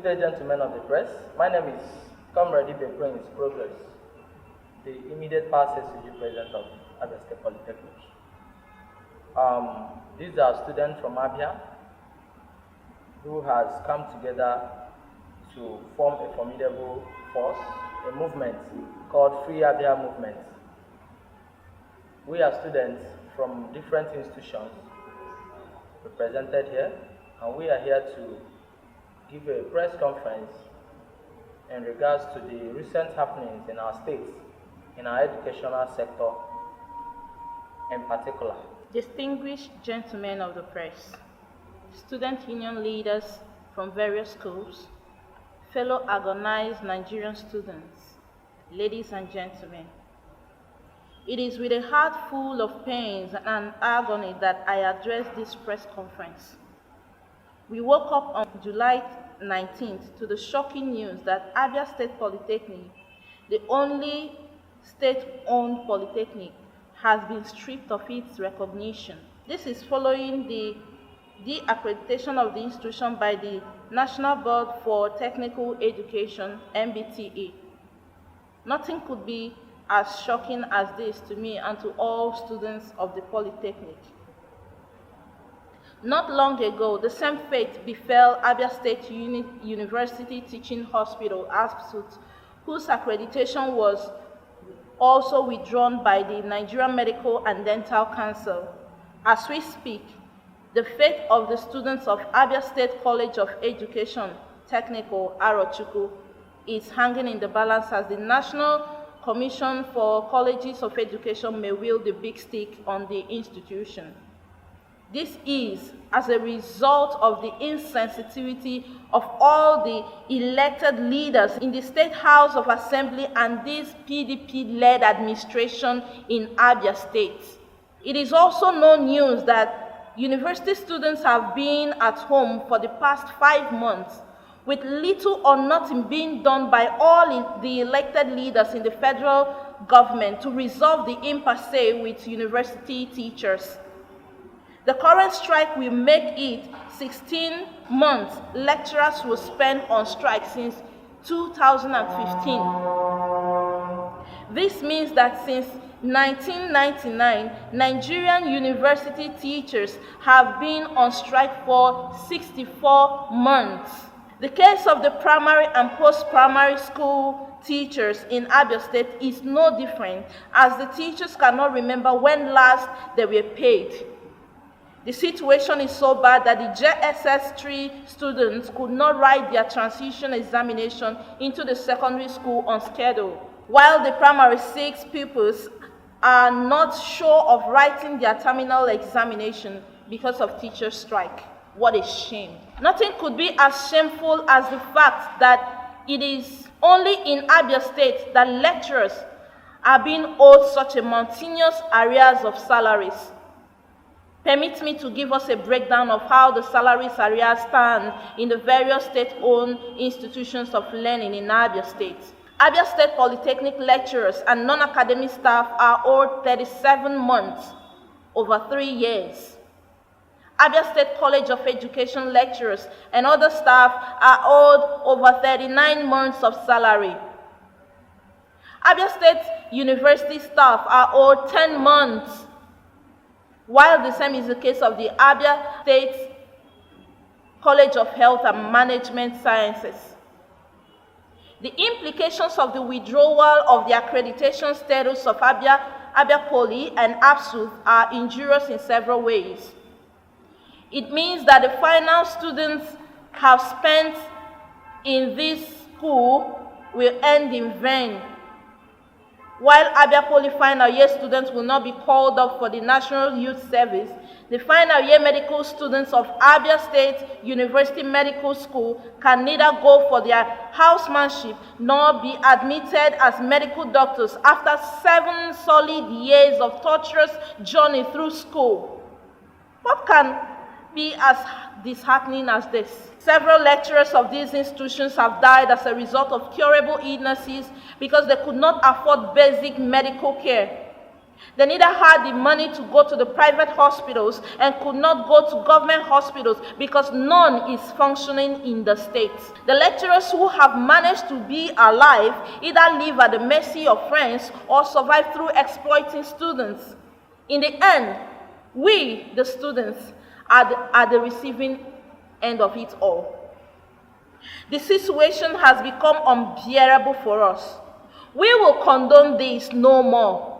day, gentlemen of the press. My name is Comrade Prince Progress, the immediate past SUG president of Abia State Polytechnic. These are students from Abia who has come together to form a formidable force, a movement called Free Abia Movement. We are students from different institutions represented here, and we are here to give a press conference in regards to the recent happenings in our states, in our educational sector in particular. Distinguished gentlemen of the press, student union leaders from various schools, fellow agonized Nigerian students, ladies and gentlemen, it is with a heart full of pains and agony that I address this press conference. We woke up on July 19th to the shocking news that Abia State Polytechnic, the only state-owned polytechnic, has been stripped of its recognition. This is following the accreditation of the institution by the National Board for Technical Education, NBTE. Nothing could be as shocking as this to me and to all students of the Polytechnic. Not long ago, the same fate befell Abia State University Teaching Hospital, ASPSUT, whose accreditation was also withdrawn by the Nigerian Medical and Dental Council. As we speak, the fate of the students of Abia State College of Education, Technical, Arochukwu, is hanging in the balance as the National Commission for Colleges of Education may wield the big stick on the institution. This is as a result of the insensitivity of all the elected leaders in the State House of Assembly and this PDP-led administration in Abia State. It is also no news that university students have been at home for the past 5 months with little or nothing being done by all the elected leaders in the federal government to resolve the impasse with university teachers. The current strike will make it 16 months lecturers will spend on strike since 2015. This means that since 1999, Nigerian university teachers have been on strike for 64 months. The case of the primary and post-primary school teachers in Abia State is no different, as the teachers cannot remember when last they were paid. The situation is so bad that the JSS3 students could not write their transition examination into the secondary school on schedule, while the primary 6 pupils are not sure of writing their terminal examination because of teacher strike. What a shame. Nothing could be as shameful as the fact that it is only in Abia State that lecturers are being owed such a mountainous arrears of salaries. Permit me to give us a breakdown of how the salaries arrears stand in the various state-owned institutions of learning in Abia State. Abia State Polytechnic lecturers and non-academic staff are owed 37 months, over 3 years. Abia State College of Education lecturers and other staff are owed over 39 months of salary. Abia State University staff are owed 10 months, while the same is the case of the Abia State College of Health and Management Sciences. The implications of the withdrawal of the accreditation status of Abia Poly and ASPSUT are injurious in several ways. It means that the final students have spent in this school will end in vain. While Abia Poly final year students will not be called up for the National Youth Service, the final year medical students of Abia State University Medical School can neither go for their housemanship nor be admitted as medical doctors after 7 solid years of torturous journey through school. What can be as disheartening as this? Several lecturers of these institutions have died as a result of curable illnesses because they could not afford basic medical care. They neither had the money to go to the private hospitals and could not go to government hospitals because none is functioning in the state. The lecturers who have managed to be alive either live at the mercy of friends or survive through exploiting students. In the end, we, the students, are the receiving end of it all. The situation has become unbearable for us. We will condone this no more.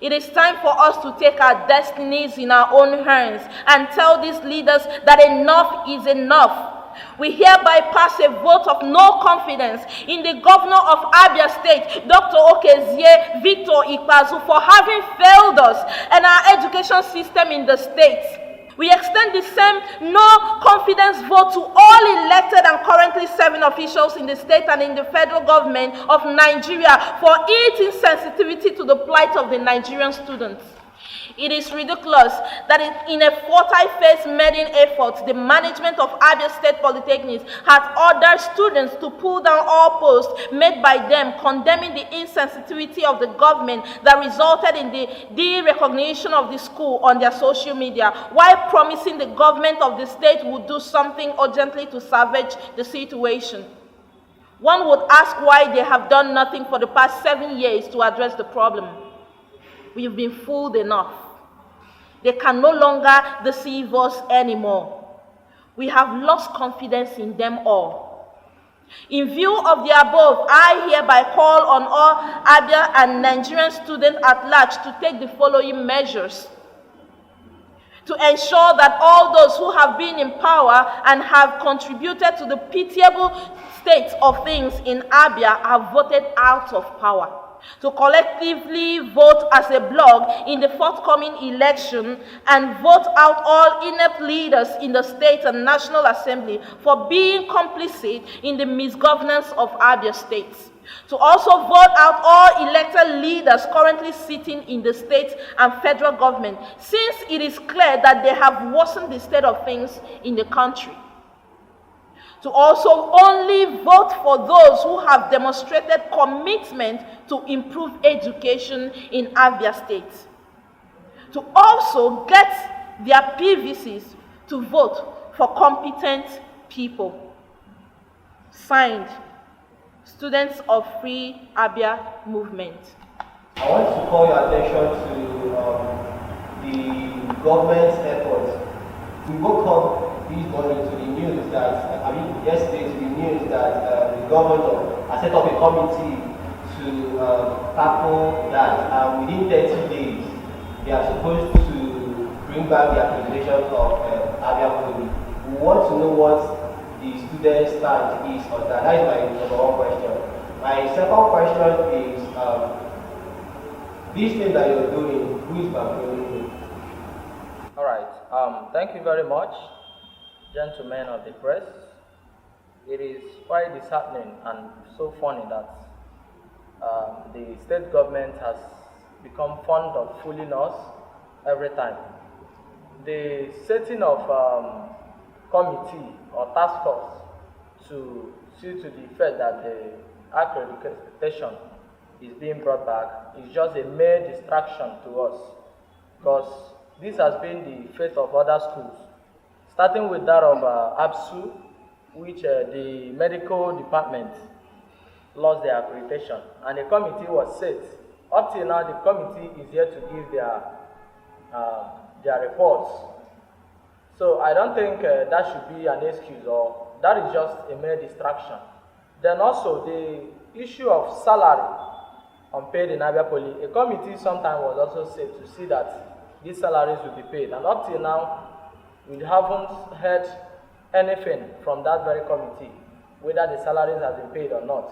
It is time for us to take our destinies in our own hands and tell these leaders that enough is enough. We hereby pass a vote of no confidence in the governor of Abia State, Dr. Okezie Victor Ikpeazu, for having failed us and our education system in the state. We extend the same no confidence vote to all elected and currently serving officials in the state and in the federal government of Nigeria for its insensitivity to the plight of the Nigerian students. It is ridiculous that in a forty-phase maiden effort, the management of Abia State Polytechnics has ordered students to pull down all posts made by them, condemning the insensitivity of the government that resulted in the de-recognition of the school on their social media, while promising the government of the state would do something urgently to salvage the situation. One would ask why they have done nothing for the past 7 years to address the problem. We've been fooled enough. They can no longer deceive us anymore. We have lost confidence in them all. In view of the above, I hereby call on all Abia and Nigerian students at large to take the following measures to ensure that all those who have been in power and have contributed to the pitiable state of things in Abia are voted out of power. To collectively vote as a bloc in the forthcoming election and vote out all inept leaders in the state and national assembly for being complicit in the misgovernance of Abia State. To also vote out all elected leaders currently sitting in the state and federal government, since it is clear that they have worsened the state of things in the country. To also only vote for those who have demonstrated commitment to improve education in Abia State. To also get their PVCs to vote for competent people. Signed, Students of Free Abia Movement. I want to call your attention to the government's efforts. We woke up this morning to the news that, yesterday to the news that the governor has set up a committee to tackle that. And within 30 days, they are supposed to bring back the accreditation of Abia Poly. We want to know what the student stand is on that. That is my number one question. My second question is, this thing that you're doing, who is backgrounding? All right. Thank you very much, gentlemen of the press. It is quite disheartening and so funny that the state government has become fond of fooling us every time. The setting of committee or task force to see to the effect that the accreditation is being brought back is just a mere distraction to us, because this has been the fate of other schools, starting with that of ABSU, which the medical department lost their accreditation, and the committee was set. Up till now, the committee is yet to give their reports. So I don't think that should be an excuse, or that is just a mere distraction. Then also the issue of salary unpaid in Abia Poly, a committee sometime was also set to see that these salaries will be paid, and up till now we haven't heard anything from that very committee whether the salaries have been paid or not,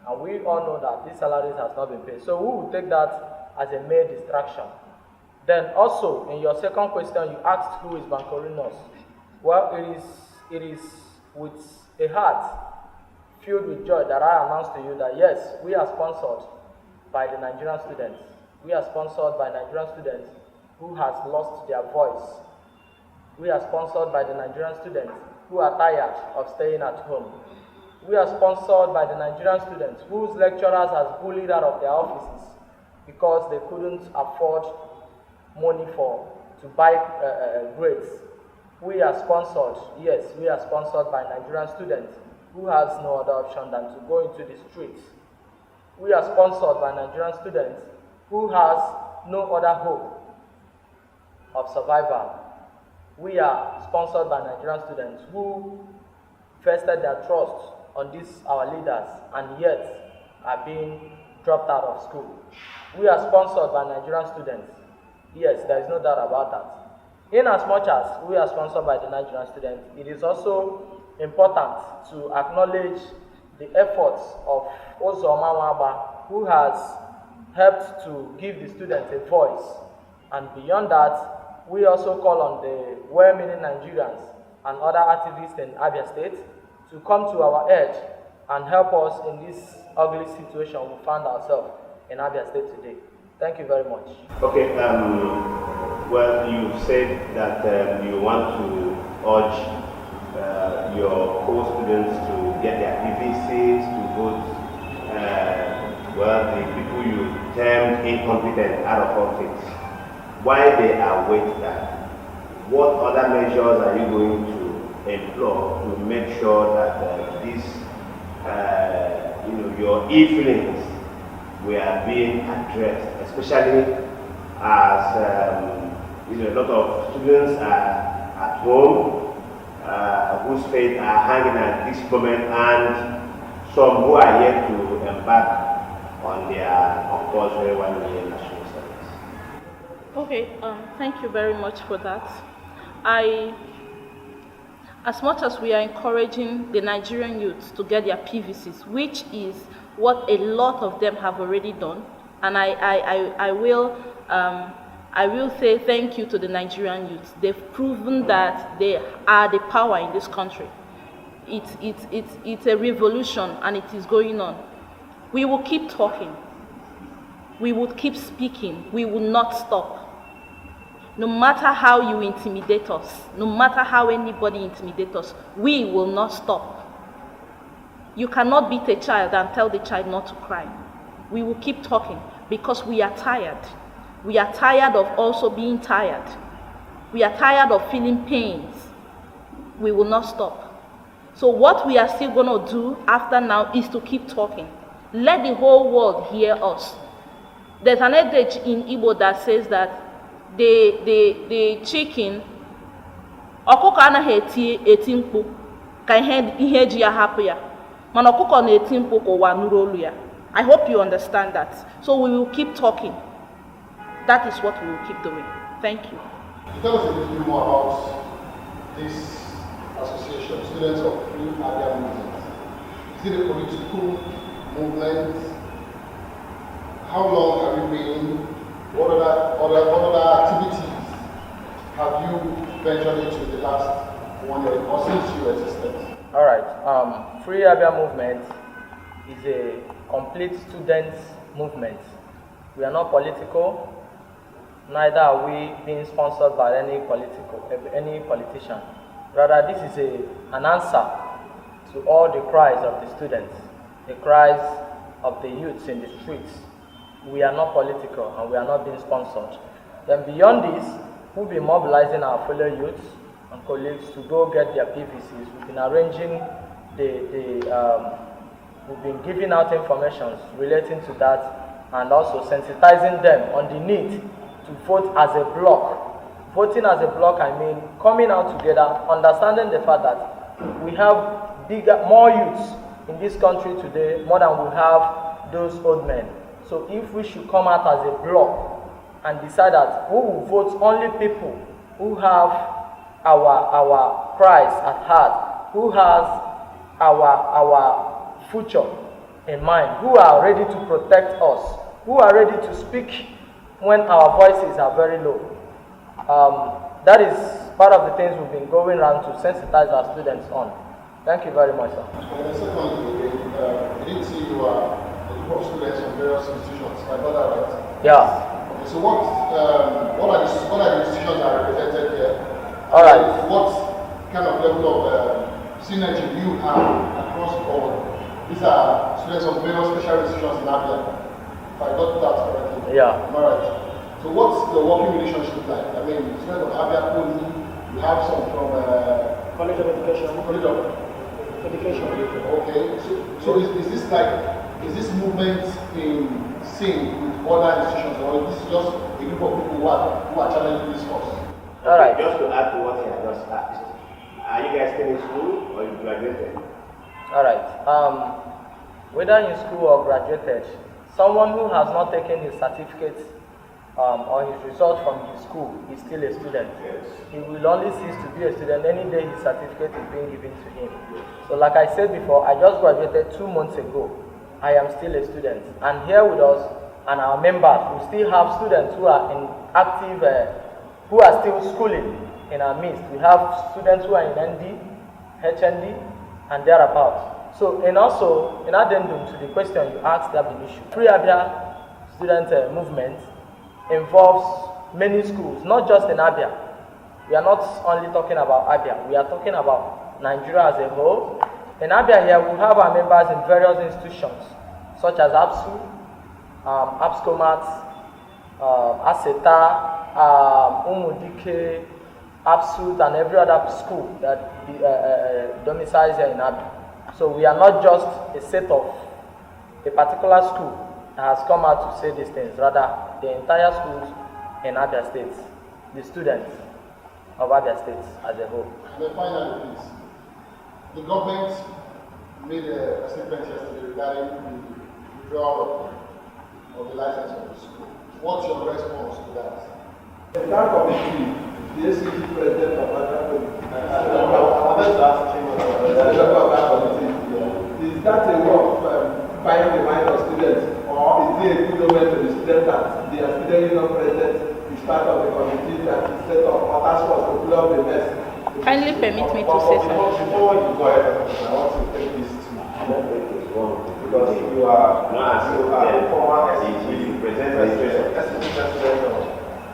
and we all know that these salaries has not been paid. So we will take that as a mere distraction. Then also in your second question, you asked who is bankering us. Well, it is with a heart filled with joy that I announce to you that yes, we are sponsored by the Nigerian students. We are sponsored by Nigerian students who has lost their voice. We are sponsored by the Nigerian students who are tired of staying at home. We are sponsored by the Nigerian students whose lecturers has bullied out of their offices. because they couldn't afford money to buy grades. We are sponsored, yes, we are sponsored by Nigerian students who has no other option than to go into the streets. We are sponsored by Nigerian students who has no other hope of survival. We are sponsored by Nigerian students who vested their trust on these our leaders and yet are being dropped out of school. We are sponsored by Nigerian students. Yes, there is no doubt about that. In as much as we are sponsored by the Nigerian students, it is also important to acknowledge the efforts of Ozoma Waba, who has helped to give the students a voice. And beyond that, we also call on the well-meaning Nigerians and other activists in Abia State to come to our aid and help us in this ugly situation we found ourselves in Abia State today. Thank you very much. Okay, well, you said that you want to urge your co-students to get their PVCs, to vote, well, the people you termed incompetent out of office. While they await that, what other measures are you going to employ to make sure that this, your e-feelings were being addressed, especially as a lot of students are at home whose fate are hanging at this moment, and some who are yet to embark on their compulsory 1 year national service. Okay, thank you very much for that. As much as we are encouraging the Nigerian youths to get their PVCs, which is what a lot of them have already done, and I will say thank you to the Nigerian youths. They've proven that they are the power in this country. It's a revolution, and it is going on. We will keep talking. We will keep speaking. We will not stop. No matter how you intimidate us, no matter how anybody intimidates us, we will not stop. You cannot beat a child and tell the child not to cry. We will keep talking because we are tired. We are tired of also being tired. We are tired of feeling pains. We will not stop. So what we are still going to do after now is to keep talking. Let the whole world hear us. There's an adage in Igbo that says that the chicken ọkụkọ anaghị eti mkpu ka ihe ji ya hapụ ya, mana ọkụkọ na-eti mkpu ka ụwa nụrụ olu ya. I hope you understand that. So we will keep talking. That is what we will keep doing. Thank you. Tell us a little bit more about this association, Students of Free Abia Movement. Is it a political movement? How long have you been? What other activities have you ventured into the last 1 year or since you existed? All right. Free Abia Movement is a complete student movement. We are not political. Neither are we being sponsored by any politician. Rather, this is an answer to all the cries of the students, the cries of the youths in the streets. We are not political and we are not being sponsored. Then beyond this, we'll be mobilizing our fellow youths and colleagues to go get their PVCs. We've been arranging we've been giving out information relating to that and also sensitizing them on the need to vote as a block. Voting as a block, I mean coming out together, understanding the fact that we have more youths in this country today, more than we have those old men. So if we should come out as a block and decide that we will vote only people who have our cries at heart, who has our future in mind, who are ready to protect us, who are ready to speak when our voices are very low. That is part of the things we've been going around to sensitize our students on. Thank you very much, sir. And secondly, I didn't see you are a group of students from various institutions. I got that right? Yeah. Okay, so what are the institutions that are represented here? All right. What kind of level of synergy do you have across all? These are students of various special institutions in Abia. If I got that correctly. Yeah. Alright. So what's the working relationship like? I mean, students of Abia Poly, you have some from College of Education. College of Education. Okay. So is this movement in sync with other institutions, or is this just a group of people who are challenging this cause? All right. Just to add to what he had just asked, are you guys still in school or you graduated? All right. Whether in school or graduated, someone who has not taken his certificate or his results from his school is still a student. Yes. He will only cease to be a student any day his certificate is being given to him. So like I said before, I just graduated 2 months ago. I am still a student. And here with us and our members, we still have students who are in active, who are still schooling in our midst. We have students who are in ND, HND, and thereabouts. So, and also, in addendum to the question you asked, Abia, Free Abia student movement involves many schools, not just in Abia. We are not only talking about Abia, we are talking about Nigeria as a whole. In Abia here, we have our members in various institutions, such as ABSU, ABSCOMAT, ASETA, Umudike, ABSUT, and every other school that domiciles here in Abia. So we are not just a set of a particular school that has come out to say these things, rather the entire schools in Abia State, the students of Abia State as a whole. And then finally, please, the government made a statement yesterday regarding the withdrawal of the license of the school. What's your response to that? The town committee, the ACT president of Abia is that a way of buying the mind of students, or is it a good moment to the students that they are student union president is part of the committee that is set up or task force to pull up the mess? Kindly permit me to say something. Before you go ahead, I want to take this to because you are a former SEC president of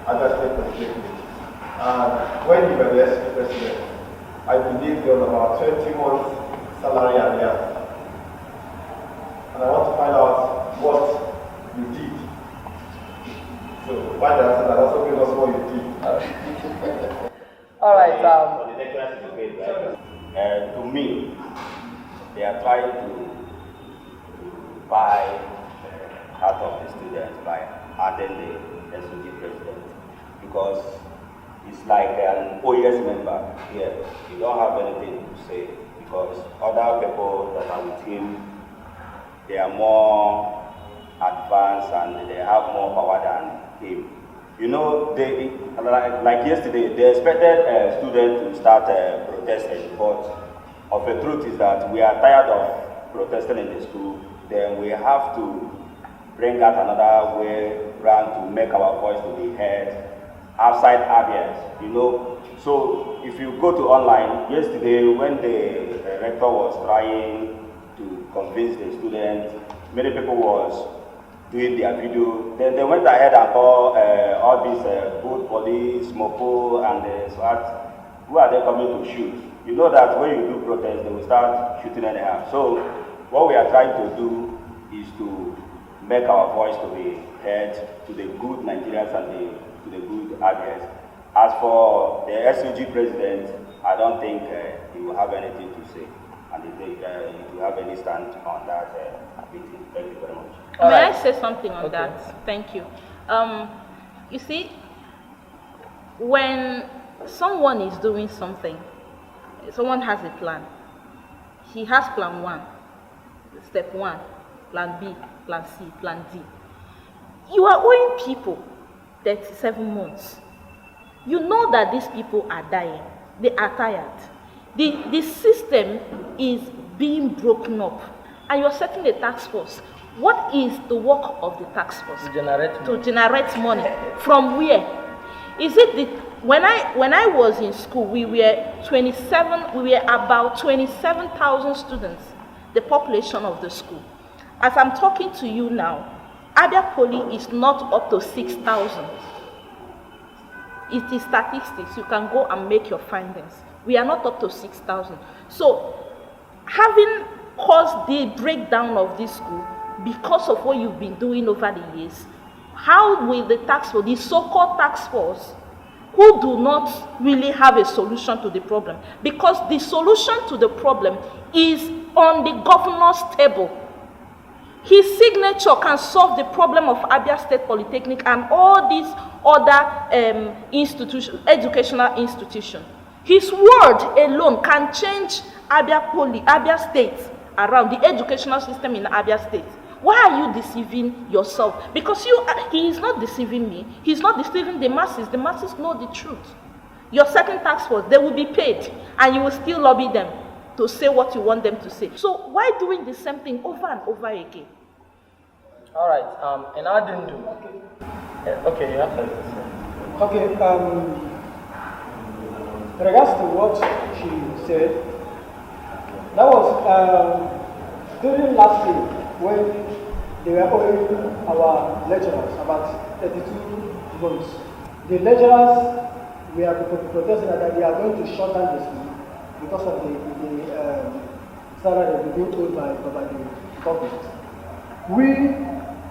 Abia State Polytechnic. And when you were the SEC president, I believe there was about 20 months salary arrears. And I want to find out what you did. So why the answer that also give us what you did. All right. For the lecturers to pay, right? To me, they are trying to buy heart of the students by adding the SOG president, because it's like an OES member here. You don't have anything to say, because other people that are with him, they are more advanced and they have more power than him. You know, they, like yesterday, they expected students to start protesting, but of the truth is that we are tired of protesting in the school. Then we have to bring out another way round to make our voice to be heard outside Abia, you know. So if you go to online, yesterday when the rector was trying to convince the students, many people was doing their video. Then they went ahead and called all these boat police, Mopo, and SWAT. Who are they coming to shoot? You know that when you do protest, they will start shooting anyhow. So what we are trying to do is to make our voice to be heard to the good Nigerians and to the good Abians. As for the SOG president, I don't think he will have anything to say, and he will have any stand on that meeting. Thank you very much. May I say something on that? Thank you. You see, when someone is doing something, someone has a plan. He has plan 1, step 1, plan B, plan C, plan D. You are owing people 37 months. You know that these people are dying. They are tired. The system is being broken up. And you're setting a task force. What is the work of the task force? To generate money. From where? Is it when I was in school, we were about 27,000 students, the population of the school. As I'm talking to you now, Abia Poly is not up to 6,000. It is statistics. You can go and make your findings. We are not up to 6,000. So, having caused the breakdown of this school because of what you've been doing over the years, how will the task force, the so-called task force, who do not really have a solution to the problem, because the solution to the problem is on the governor's table. His signature can solve the problem of Abia State Polytechnic and all these other educational institutions. His word alone can change Abia State around, the educational system in Abia State. Why are you deceiving yourself? Because he is not deceiving me. He's not deceiving the masses. The masses know the truth. Your second task force, they will be paid, and you will still lobby them to say what you want them to say. So why doing the same thing over and over again? All right. And I didn't do. Okay, you have to say. Okay. In regards to what she said, that was during last year when they were owing our lecturers about 32 months. The lecturers were protesting that they are going to shut down the school because of the salary being owed by the government. We,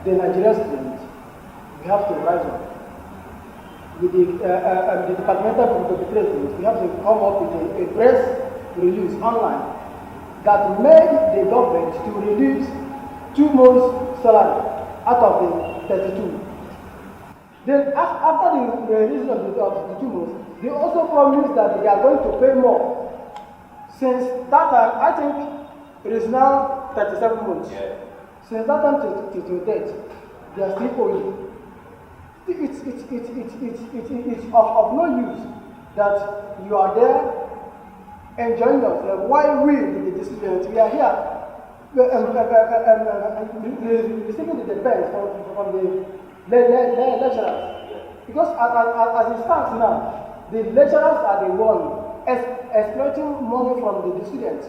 the Nigerian students, we have to rise up. With the departmental president, we have to come up with a press release online that made the government to release 2 months' salary out of the 32. Then after the release of the 2 months, they also promised that they are going to pay more. Since that time, I think it is now 37 months. Yeah. Since that time to date, they are still owing. It's of no use that you are there enjoying yourself while we, the students, we are here receiving the pay from the lecturers. Because as it stands now, the lecturers are the one exploiting money from the students.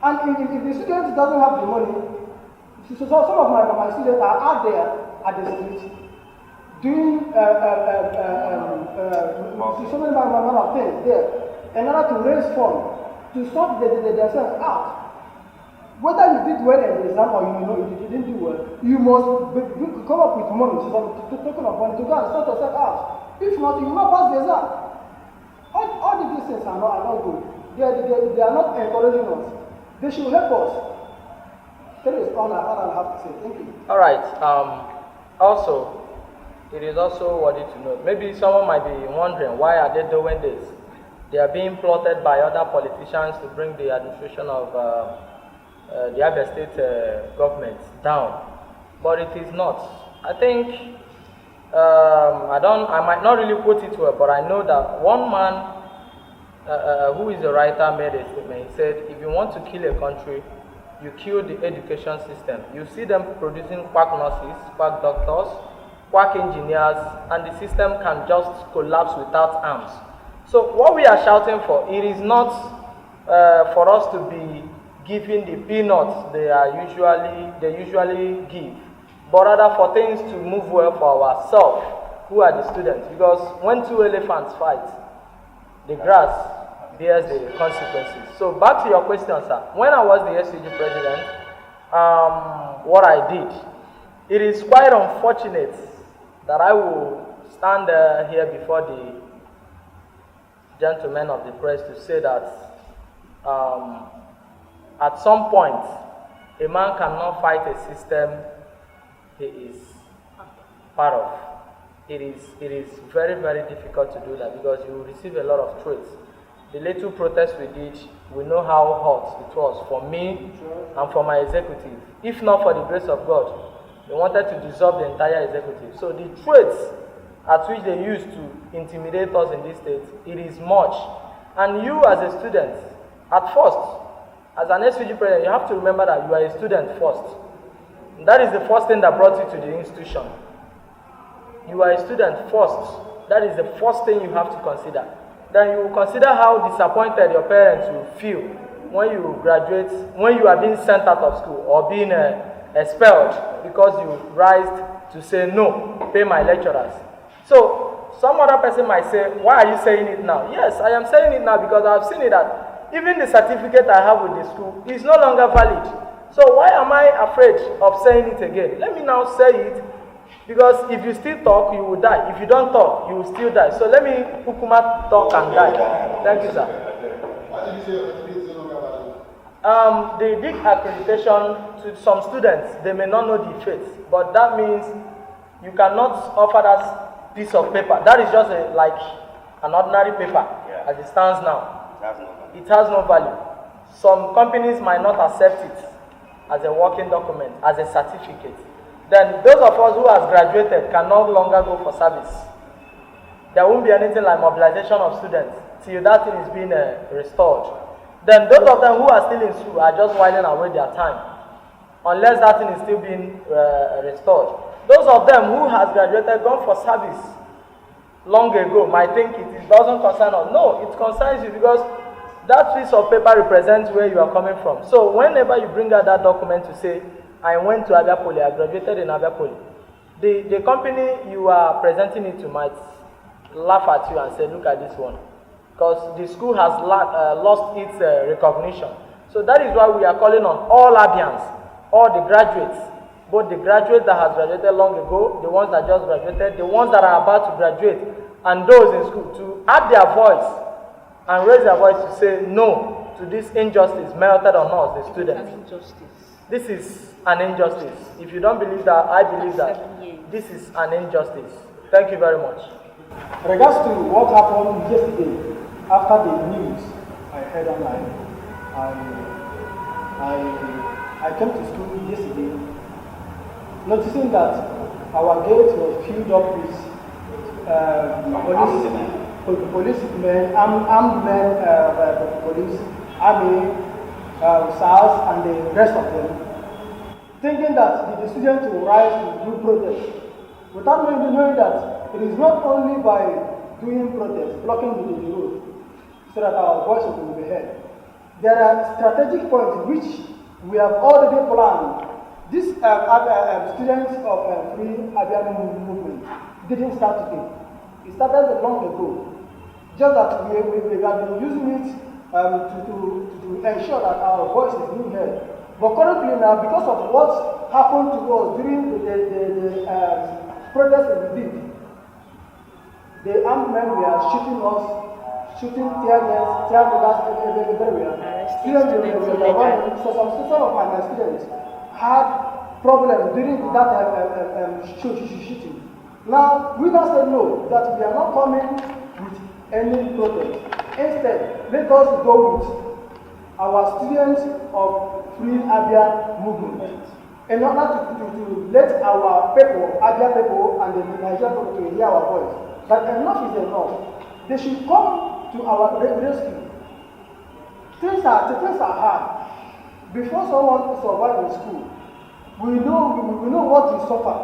And if the students doesn't have the money, so some of my students are out there at the street doing so many amount of things there in order to raise funds to sort themselves out. Whether you did well in the exam or you didn't do well, you must come up with money to token of money to go and sort yourself out. If not, you will not pass the exam. All these things are not good. They are not encouraging us. They should help us. That is all I have to say. Thank you. All right. Also, it is also worthy to note. Maybe someone might be wondering, why are they doing this? They are being plotted by other politicians to bring the administration of the Abia State government down, but it is not. I think I might not really quote it well, but I know that one man who is a writer made a statement. He said, if you want to kill a country, you kill the education system. You see them producing quack nurses, quack doctors, quack engineers, and the system can just collapse without arms. So what we are shouting for, it is not for us to be giving the peanuts they usually give, but rather for things to move well for ourselves, who are the students. Because when 2 elephants fight, the grass bears the consequences. So back to your question, sir. When I was the SUG president, what I did, it is quite unfortunate that I will stand here before the gentlemen of the press to say that at some point, a man cannot fight a system he is part of. It is very, very difficult to do that because you will receive a lot of threats. The little protest we did, we know how hot it was for me and for my executive. If not for the grace of God, they wanted to dissolve the entire executive. So the threats at which they used to intimidate us in this state, it is much. And you as a student, at first, as an SUG president, you have to remember that you are a student first. That is the first thing that brought you to the institution. You are a student first. That is the first thing you have to consider. Then you will consider how disappointed your parents will feel when you graduate, when you are being sent out of school or being expelled because you rise to say no, pay my lecturers. So some other person might say, why are you saying it now? Yes, I am saying it now because I have seen it that even the certificate I have with the school is no longer valid. So why am I afraid of saying it again? Let me now say it Because if you still talk, you will die. If you don't talk, you will still die. So let me Ukuma talk and die. Thank you, sir. Why did you say your certificate is no longer valid? They did accreditation to some students. They may not know the faith, but that means you cannot offer that piece of paper. That is just like an ordinary paper as it stands now. It has no value. Some companies might not accept it as a working document, as a certificate. Then those of us who has graduated can no longer go for service. There won't be anything like mobilization of students till that thing is being restored. Then those of them who are still in school are just whiling away their time, unless that thing is still being restored. Those of them who has graduated, gone for service long ago, might think it doesn't concern us. No, it concerns you because that piece of paper represents where you are coming from. So whenever you bring out that document to say, I went to Abia Poly, I graduated in Abia Poly, the company you are presenting it to might laugh at you and say, look at this one. Because the school has lost its recognition. So that is why we are calling on all Abians, all the graduates, both the graduates that has graduated long ago, the ones that just graduated, the ones that are about to graduate, and those in school to add their voice and raise their voice to say no to this injustice melted on us, the students. An injustice. This is an injustice. If you don't believe that, I believe that. This is an injustice. Thank you very much. In regards to what happened yesterday, after the news I heard online, I came to school yesterday, noticing that our gate was filled up with policemen, armed men, police, army, SARS, and the rest of them, thinking that the students will rise to do protest, without knowing that it is not only by doing protest, blocking the road, so that our voices will be heard. There are strategic points which we have already planned. These students of Free Abia movement didn't start today. It started long ago. Just that we have been using it to ensure that our voice is being heard. But currently now, because of what happened to us during the protest we did, the armed men were shooting us, shooting tear gas everywhere. So some of my students had problems during that shooting. Now, we now say no, that we are not coming with any protest. Instead, let us go with our students of Free Abia movement in order to let our people, Abia people and the Nigerian people to hear our voice. That enough is enough. They should come to our rescue. Things are hard. Before someone survives in school, we know what we suffer.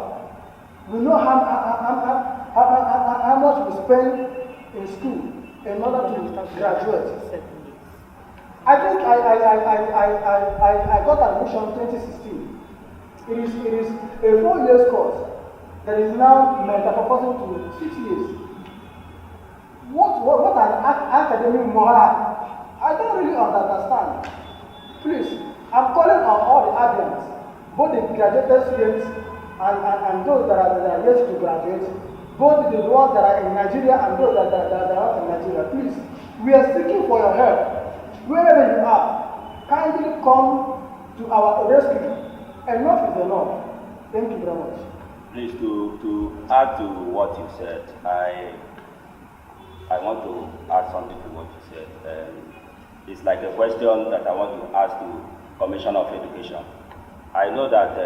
We know how much we spend in school in order to graduate. I think I got admission in 2016. It is a 4 years course that is now metamorphosing to 6 years. What an academic morale? I don't really understand. Please, I'm calling on all the Abians, both the graduated students and those that are yet to graduate, both the ones that are in Nigeria and those that are not in Nigeria. Please, we are seeking for your help. Wherever you are, kindly come to our rescue. Enough is enough. Thank you very much. Please, to add to what you said, I want to add something to what you said. It's like a question that I want to ask to Commissioner of Education. I know that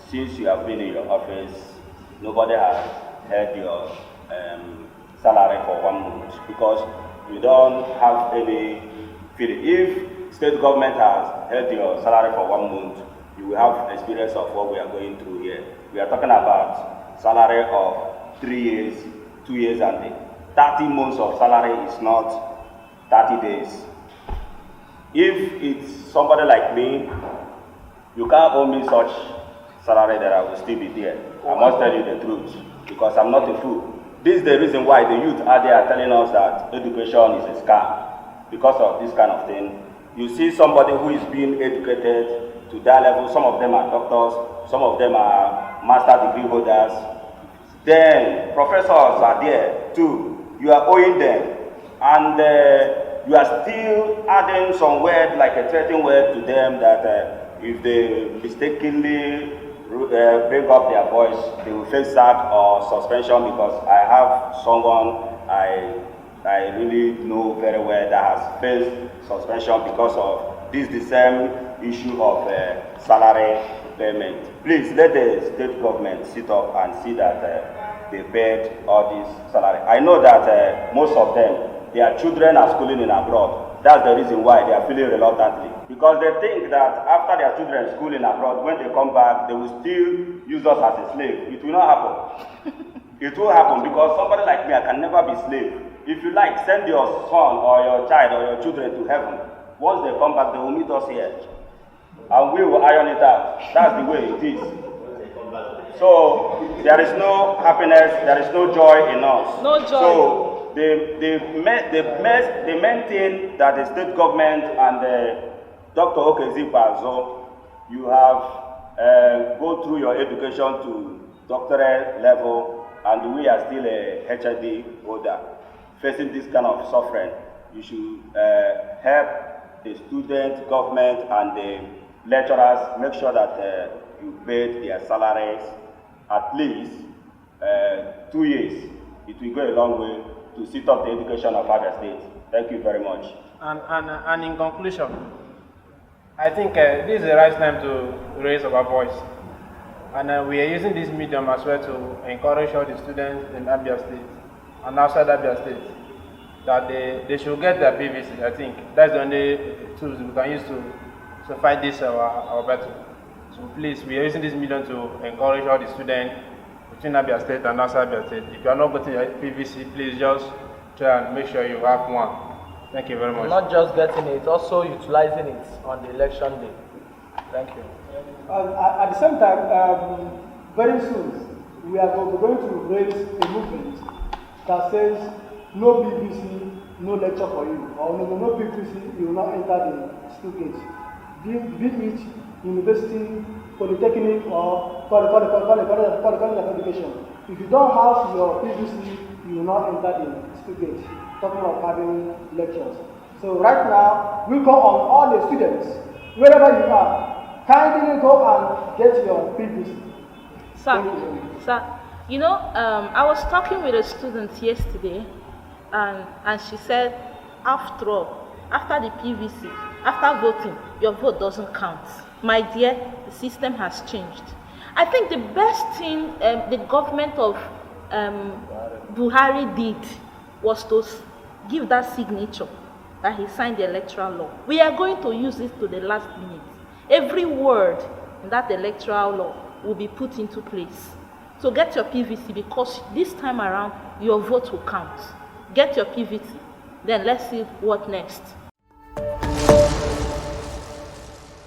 since you have been in your office, nobody has heard your salary for 1 month because you don't have any feeling. If state government has heard your salary for 1 month, you will have experience of what we are going through here. We are talking about salary of 3 years, 2 years and 30 months of salary is not 30 days. If it's somebody like me, you can't owe me such salary that I will still be there. I must tell you the truth because I'm not a fool. This is the reason why the youth are there telling us that education is a scam. Because of this kind of thing, you see somebody who is being educated to that level. Some of them are doctors, some of them are master degree holders, Then professors are there too. You are owing them, and you are still adding some word like a threatening word to them that if they mistakenly bring up their voice, they will face sack or suspension, because I have someone I really know very well that has faced suspension because of this the same issue of salary payment. Please let the state government sit up and see that they paid all this salary. I know that most of them, their children are schooling in abroad. That's the reason why they are feeling reluctantly. Because they think that after their children school in abroad, when they come back, they will still use us as a slave. It will not happen. It will happen, because somebody like me, I can never be slave. If you like, send your son or your child or your children to heaven. Once they come back, they will meet us here. And we will iron it out. That's the way it is. So there is no happiness, there is no joy in us. No joy. So the main thing that the state government and Dr. Ikpeazu, you have go through your education to doctorate level, and we are still a HND holder facing this kind of suffering. You should help the student, government, and the lecturers make sure that you pay their salaries at least 2 years. It will go a long way to set up the education of Abia State. Thank you very much. And in conclusion, I think this is the right time to raise our voice. And we are using this medium as well to encourage all the students in Abia State and outside Abia State that they should get their PVC. I think that's the only tools we can use to fight this our battle. So please, we are using this medium to encourage all the students between Abia State and outside Abia State. If you are not getting your PVC, please just try and make sure you have one. Thank you very much. Not just getting it, also utilizing it on the election day. Thank you. At the same time, very soon, we are going to raise a movement that says no PVC, no lecture for you, or no PVC, you will not enter the school gate. Be it university, polytechnic, or college of education. If you don't have your PVC, you will not enter the school gate. Talking about having lectures. So right now, we call on all the students, wherever you are, kindly go and get your PVC. Sir, you know, I was talking with a student yesterday, and she said, after all, after the PVC, after voting, your vote doesn't count. My dear, the system has changed. I think the best thing the government of Buhari did was to give that signature that he signed the electoral law. We are going to use it to the last minute. Every word in that electoral law will be put into place. So get your PVC, because this time around, your vote will count. Get your PVC, then let's see what next.